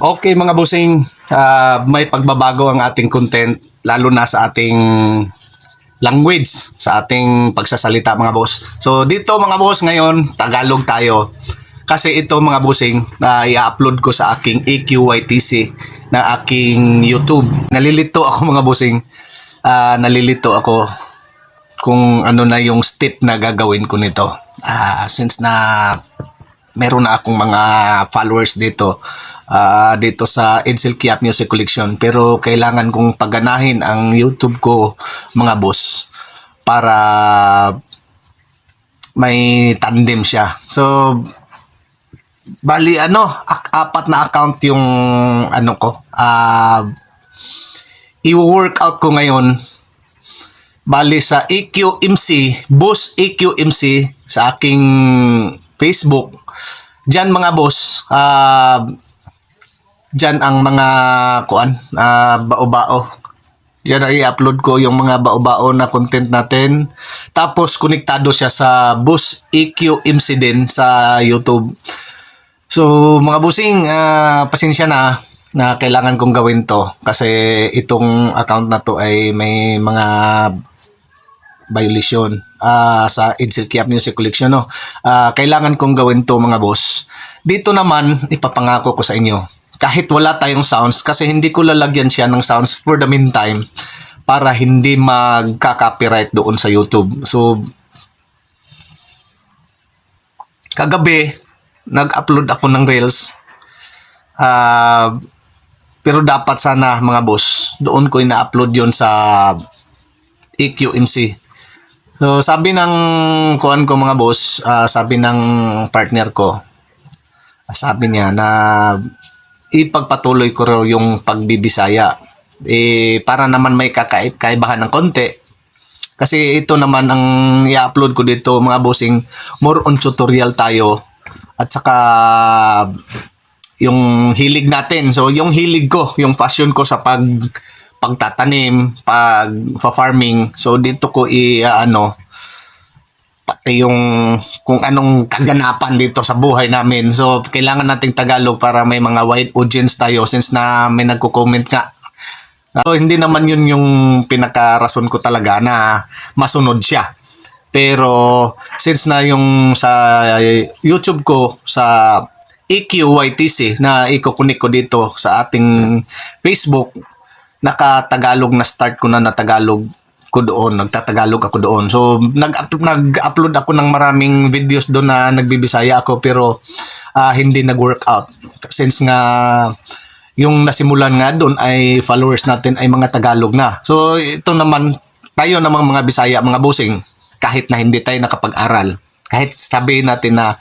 Okay mga bossing, may pagbabago ang ating content lalo na sa ating language, sa ating pagsasalita mga boss. So dito mga boss ngayon, Tagalog tayo. Kasi ito mga bossing, i-upload ko sa aking EQYTC na aking YouTube. Nalilito ako mga bossing, nalilito ako kung ano na yung step na gagawin ko nito. Since na meron na akong mga followers dito sa Edsel Kiap Music Collection, pero kailangan kong pagganahin ang YouTube ko mga boss para may tandem siya. So bali apat na account yung ko, i-workout ko ngayon. Bali sa EQMC, Boss EQMC sa aking Facebook. Diyan mga boss, diyan ang mga bao-bao. Diyan i-upload ko yung mga bao-bao na content natin. Tapos konektado siya sa Boss EQMC din sa YouTube. So mga bossing, pasensya na kailangan kong gawin to kasi itong account na to ay may mga violation sa Edsel Kiap Music Collection, no? Kailangan kong gawin to mga boss. Dito naman ipapangako ko sa inyo, kahit wala tayong sounds, kasi hindi ko lalagyan siya ng sounds for the meantime para hindi magka-copyright doon sa YouTube. So kagabi nag-upload ako ng reels, pero dapat sana mga boss doon ko ina-upload yon sa EQMC. So sabi ng kuan ko mga boss, sabi ng partner ko, sabi niya na ipagpatuloy ko raw yung pagbibisaya, para naman may kaibahan ng konti. Kasi ito naman ang i-upload ko dito mga bossing, more on tutorial tayo, at saka yung hilig natin. So yung hilig ko, yung passion ko sa pagtatanim, pag-farming. So dito ko pati yung kung anong kaganapan dito sa buhay namin. So kailangan nating Tagalog para may mga wide audience tayo, since na may nagko-comment nga. So hindi naman yun yung pinaka-rason ko talaga na masunod siya. Pero since na yung sa YouTube ko, sa EQYTC na ikukunik ko dito sa ating Facebook, naka-Tagalog na start ko na Tagalog ko doon, nagtatagalog ako doon. So nag-upload ako ng maraming videos doon na nagbibisaya ako, pero hindi nag-workout since nga yung nasimulan nga doon ay followers natin ay mga Tagalog na. So ito naman, tayo namang mga Bisaya mga bossing, kahit na hindi tayo nakapag-aral, kahit sabihin natin na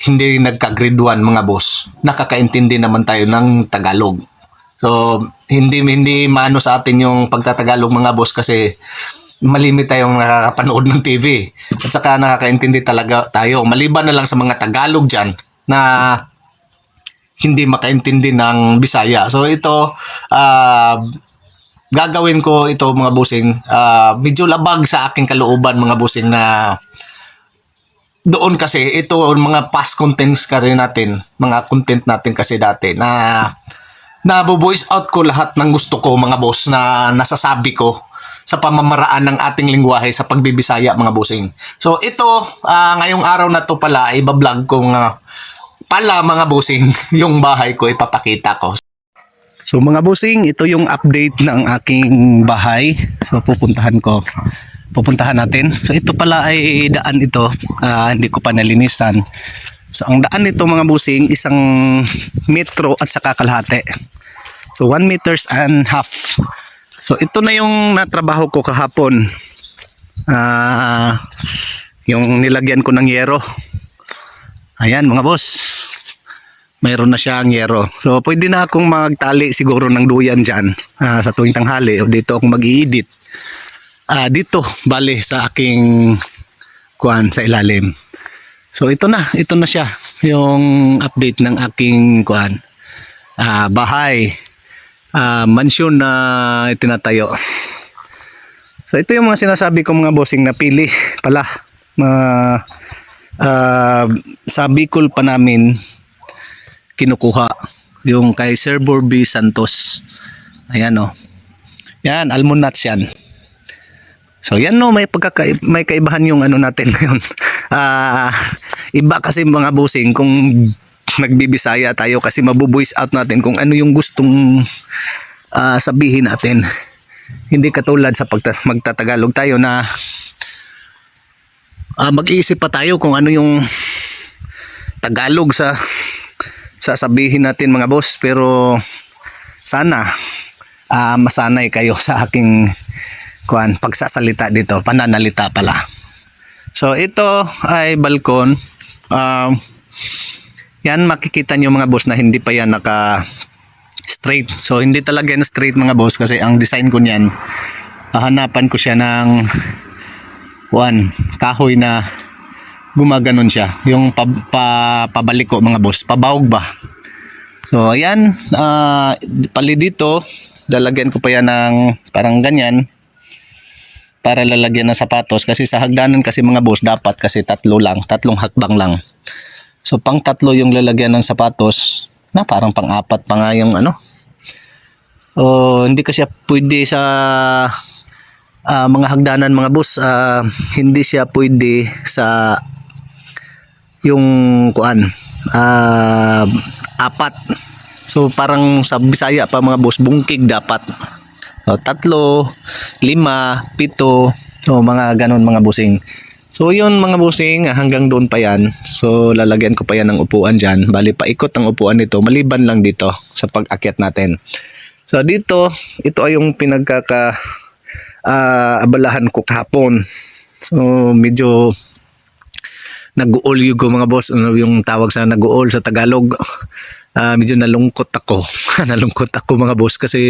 hindi nagka-grade 1 mga boss, nakakaintindi naman tayo ng Tagalog. So hindi maano sa atin yung pagtatagalog mga boss, kasi malimit tayong nakakapanood ng TV, at saka nakakaintindi talaga tayo, maliban na lang sa mga Tagalog dyan na hindi makaintindi ng Bisaya. So ito, gagawin ko ito mga bossing, medyo labag sa aking kalooban mga bossing, na doon kasi ito mga past contents kasi natin, mga content natin kasi dati na nabo-voice out ko lahat ng gusto ko mga boss, na nasasabi ko sa pamamaraan ng ating lingwahe sa pagbibisaya mga bossing. So ito, ngayong araw na to pala, iba-vlog ko pala mga bossing yung bahay ko, ipapakita ko. So mga bossing, ito yung update ng aking bahay. So pupuntahan natin. So ito pala ay daan ito, hindi ko pa nalinisan. So ang daan nito mga bossing, 1 metro at saka kalahati. So 1 meters and half. So ito na yung natrabaho ko kahapon. Yung nilagyan ko ng yero. Ayan mga boss, mayroon na siyang yero. So pwede na akong magtali siguro ng duyan dyan sa tuwing tanghali, o dito akong mag-i-edit. Dito bali sa aking kuan sa ilalim. So ito na siya yung update ng aking kuan, bahay, mansyon na itinatayo. So ito yung mga sinasabi ko mga bossing, na pili pala sa Bicol pa namin kinukuha. Yung kay Sir Borby Santos. Ayan oh. Yan, almond nuts yan. So yan no, may kaibahan yung ano natin ngayon. Iba kasi mga bossing kung nagbibisaya tayo kasi mabu-voice out natin kung ano yung gustong sabihin natin. Hindi katulad sa magtatagalog tayo na mag-iisip pa tayo kung ano yung Tagalog sa sasabihin natin mga boss. Pero sana masanay kayo sa aking pagsasalita dito, pananalita pala. So ito ay balkon. Yan makikita nyo mga boss na hindi pa yan naka straight. So hindi talaga yan straight mga boss kasi ang design ko niyan, hahanapan ko siya ng kahoy na gumaganon siya, yung pabaliko mga boss, pabawog ba. So ayan, pali dito lalagyan ko pa yan ng parang ganyan para lalagyan ng sapatos kasi sa hagdanan kasi mga boss dapat kasi tatlong hakbang lang. So pang tatlo yung lalagyan ng sapatos na parang pang-apat pa nga yung ano. Hindi kasi pwede sa mga hagdanan mga boss, hindi siya pwede sa yung apat. So parang sa Bisaya pa mga boss, bungkig dapat. 3, 5, 7, mga ganon mga bossing. So yun mga bossing, hanggang doon pa yan. So lalagyan ko pa yan ng upuan dyan. Bali paikot ang upuan nito, maliban lang dito sa pag-akyat natin. So dito, ito ay yung abalahan ko kahapon. So medyo nag-uol yung mga boss, yung tawag sa nag-uol sa Tagalog. Medyo nalungkot ako. Nalungkot ako mga boss kasi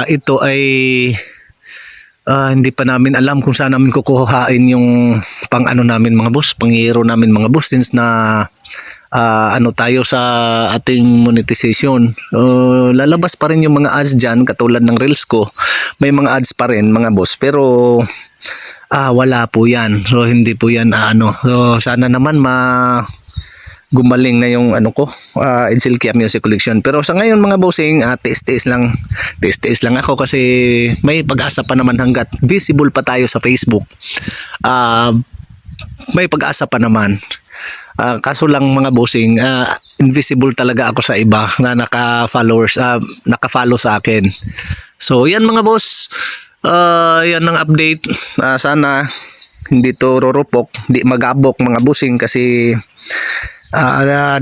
ito ay hindi pa namin alam kung saan namin kukuhain yung pang ano namin mga boss, pang-hero namin mga boss, since na tayo sa ating monetization. Lalabas pa rin yung mga ads dyan katulad ng reels ko, may mga ads pa rin mga boss, pero wala po yan. So hindi po yan so sana naman gumaling na yung Edsel Kia Music Collection. Pero sa ngayon mga bossing, tiis-tiis lang ako kasi may pag-asa pa naman hanggat visible pa tayo sa Facebook. May pag-asa pa naman. Kaso lang mga bossing, invisible talaga ako sa iba na naka-follow sa akin. So yan mga boss, yan ang update. Sana hindi to rurupok, hindi magabok mga bossing kasi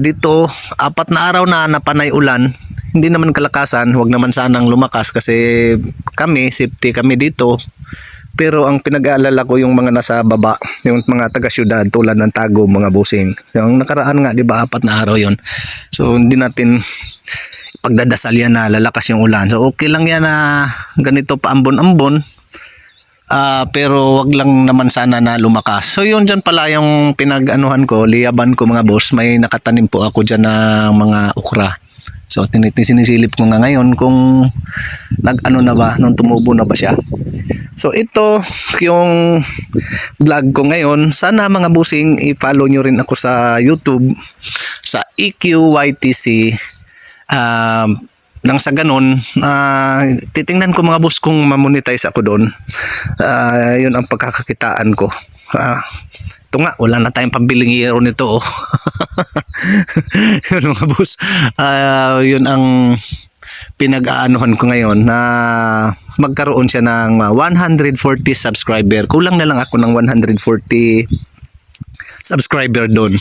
dito 4 na araw na napanay ulan, hindi naman kalakasan, wag naman sanang lumakas kasi safety kami dito. Pero ang pinag-aalala ko yung mga nasa baba, yung mga taga-syudad tulad ng Tago mga bossing. Yung nakaraan nga 'di ba 4 na araw yon. So hindi natin pagdadasal yan na lalakas yung ulan. So okay lang yan na ganito paambon-ambon. Pero wag lang naman sana na lumakas. So yun dyan pala yung pinag-anuhan ko, liyaban ko mga boss. May nakatanim po ako dyan ng mga okra. So sinisilip ko nga ngayon kung na ba, nung tumubo na ba siya. So ito yung vlog ko ngayon. Sana mga bossing i-follow nyo rin ako sa YouTube sa EQYTC. Nang sa ganun, titingnan ko mga boss kung mamonetize ako doon. Yun ang pagkakakitaan ko. Ito nga, wala na tayong pambiling hero nito. Yun mga boss, yun ang pinag-aanuhan ko ngayon na magkaroon siya ng 140 subscriber. Kulang na lang ako ng 140 subscriber doon.